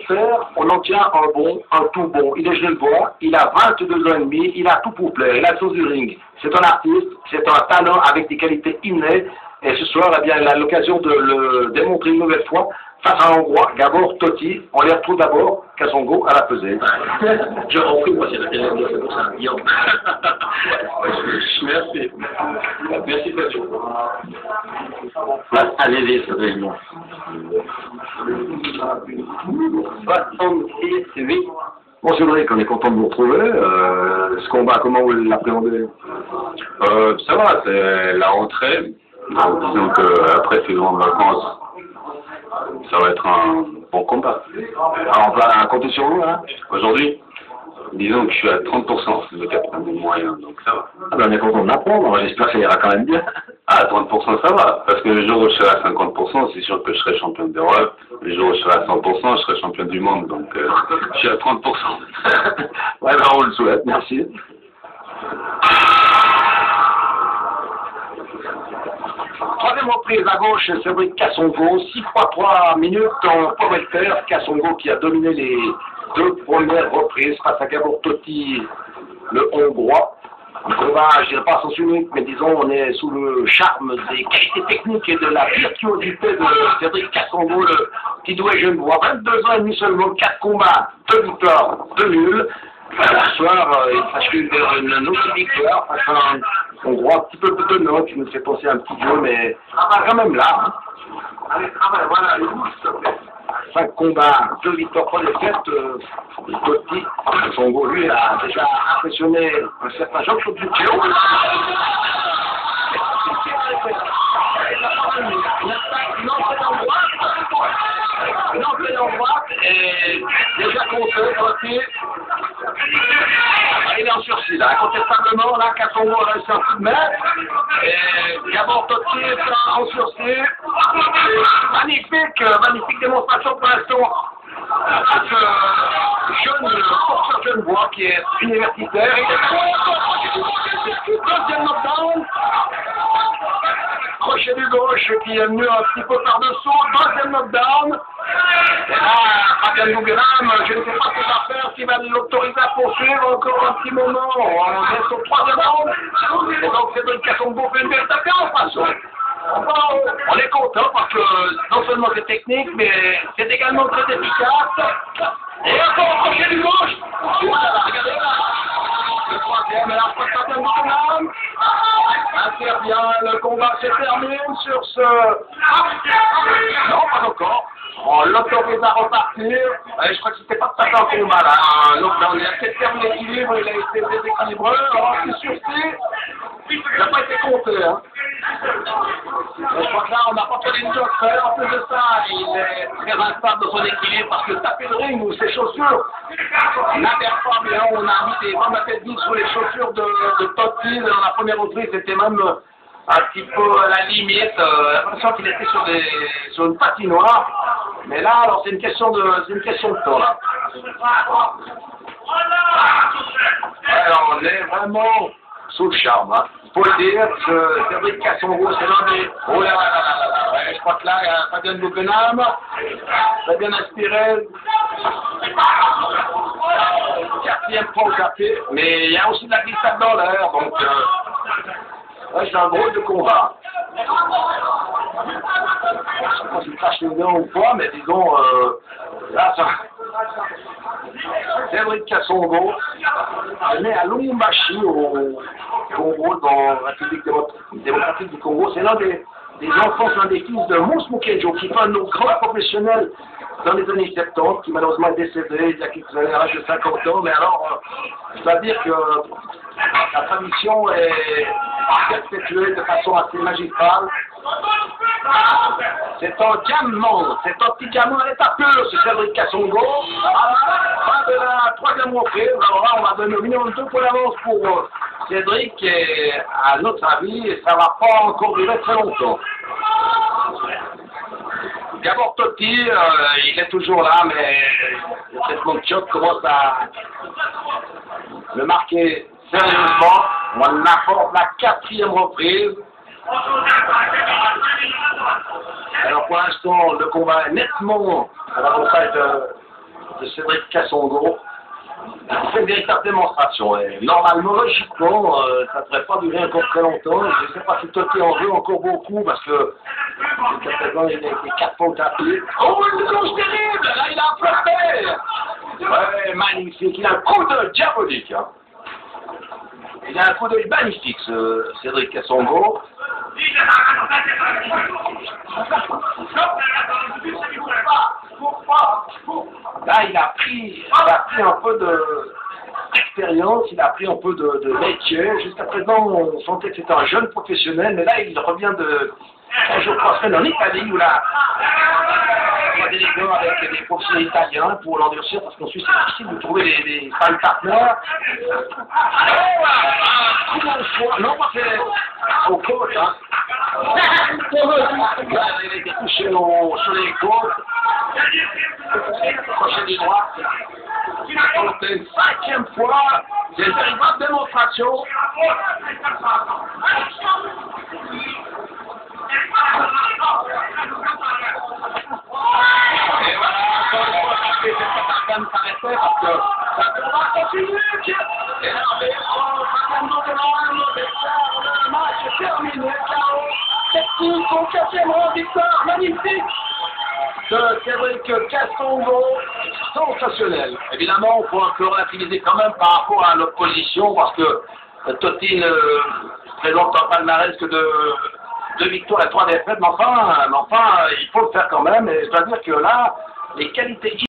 faire, on en tient un bon, un tout bon. Il est genevois, il a 22 ans et demi, il a tout pour plaire, il a le sens du ring. C'est un artiste, c'est un talent avec des qualités innées. Et ce soir, eh bien, il a l'occasion de le démontrer une nouvelle fois face à un Hongrois, Gabor Totti. On les retrouve d'abord, Kasongo à la pesée. Je repris, moi, c'est la télévision, c'est pour ça. Merci. Merci, Fabio. Allez, c'est réunion. 66-8. Bon, Cédric, on est content de vous retrouver. Ce combat, comment vous l'appréhendez? Ça va, c'est la rentrée. Donc, disons qu'après ces grandes vacances, ça va être un bon combat. Alors, on va compter sur vous, hein? Aujourd'hui, disons que je suis à 30% de capitaine moyen, donc ça va. Ah ben, on est content de l'apprendre, j'espère que ça ira quand même bien. Ah, 30% ça va, parce que le jour où je serai à 50%, c'est sûr que je serai champion d'Europe. Le jour où je serai à 100%, je serai champion du monde, donc je suis à 30%. Ouais, ben, on le souhaite, merci. Troisième reprise à gauche, Cédric Kasongo, 6 fois 3 minutes en poids welter. Kasongo qui a dominé les 2 premières reprises face à Gabor Totti, le Hongrois. Un combat, je dirais pas à sens unique, mais disons, on est sous le charme des qualités techniques et de la virtuosité de Cédric Kasongo, le petit doué genevois. 22 ans et demi seulement, 4 combats, 2 victoires, 2 nuls. Ce soir, il s'achève vers une autre victoire face à un Hongrois un petit peu de notes, qui nous fait penser à un petit jeu, mais quand même là. Hein. Allez, travaille, voilà, le goût, s'il te plaît. 5 combats, 2 victoires, 3 défaites. Totti, Kasongo, lui, a déjà impressionné un certain Jean-Claude Duclos. Une entrée en droite et déjà compté, Totti. Il est en sursis là, incontestablement, là, Kasongo a réussi un coup de main. Et Gabor Totti est en sursis. Magnifique démonstration pour l'instant. Ce jeune forceur genevois qui est universitaire. Deuxième knockdown. Crochet du gauche qui est venu un petit peu par-dessous. Deuxième knockdown. Et là, Fabian Bougueram, je ne sais pas ce qu'il va faire, s'il va l'autoriser à poursuivre encore un petit moment. On est au troisième round. Et donc Cédric Kasongo fait une véritable démonstration. On est content parce que non seulement c'est technique, mais c'est également très efficace. Et encore un crochet du gauche. Regardez là. Le troisième, et là, Fabian Bougueram intervient, le combat se termine sur ce... Non, pas encore. On l'autorise à repartir. Je crois que c'était pas tout à fait un combat là. Donc là, on a peut-être perdu l'équilibre, il a été déséquilibré. Alors, c'est sursis. Il n'a pas été compté. Hein. Je crois que là, on n'a pas fait les choses faire. En plus de ça, il est très instable dans son équilibre parce que taper le ring ou ses chaussures n'adhèrent pas bien. On a mis des bandes à tête vide sur les chaussures de Totti. Dans la première reprise, c'était même un petit peu à la limite. L'impression qu'il était sur une patinoire. Mais là, alors, c'est une question de temps. Là. Alors, on est vraiment sous le charme. Hein. Faut le dire, Cédric Kasongo, c'est l'un des... Oh là là là là là. Ouais, je crois que là, il y a Fabian Bougueram, très bien inspiré. Quatrième point au café, mais il y a aussi de la glissade dans l'air, donc ouais, c'est un drôle de combat. Je sais pas si je crache les dents ou pas, mais disons, là, ça... Cédric Kasongo est né à Lubumbashi, au Congo, dans la République démocratique du Congo. C'est l'un des enfants, l'un des fils de Mousse Mukenjo, qui fut un de nos grands professionnels dans les années 70, qui malheureusement est décédé il y a quelques années à l'âge de 50 ans. Mais alors, je dois dire que la tradition est perpétuée de façon assez magistrale. C'est un diamant, c'est un petit diamant à l'état pur, c'est Cédric Kasongo. À la fin de la troisième reprise, alors là, on va donner 1,2 million pour l'avance pour Cédric, et à notre avis, ça ne va pas encore durer très longtemps. Gabor Totti, il est toujours là, mais le traitement de choc commence à le marquer sérieusement. On apporte la quatrième reprise. Alors pour l'instant, le combat est nettement à l'avantage de Cédric Kassongo. C'est une véritable démonstration. Et normalement, logiquement, ça ne devrait pas durer encore très longtemps. Je ne sais pas si Totti en veut encore beaucoup parce que jusqu'à présent, il a été 4 fois tapé. Oh, une touche terrible! Là, il a frappé! Ouais, magnifique. Il a un coup de diabolique. Hein. Il a un coup d'œil magnifique, ce Cédric Kassongo. Là, il a pris un peu d'expérience, il a pris un peu de métier. Jusqu'à présent, on sentait que c'était un jeune professionnel, mais là, il revient de 3 jours, 3 semaines en Italie, où là, il y a des négociations avec des professionnels italiens pour l'endurcir, parce qu'en Suisse, c'est difficile de trouver des fan partners. Non, moi, c'est au coach, hein. Il a été touché sur les côtes. Crochet du droit. C'est une 5e fois. C'est une véritable démonstration. Et voilà, encore une fois, ça fait cette peine s'arrêter parce que ça va continuer. Et là, le match est terminé. Technique au 4e rang, victoire magnifique de Cédric Kassongo, sensationnel. Évidemment, on peut un peu relativiser quand même par rapport à l'opposition, parce que Totti ne présente un palmarès que de 2 victoires et 3 défaites, mais enfin, il faut le faire quand même, et je dois dire que là, les qualités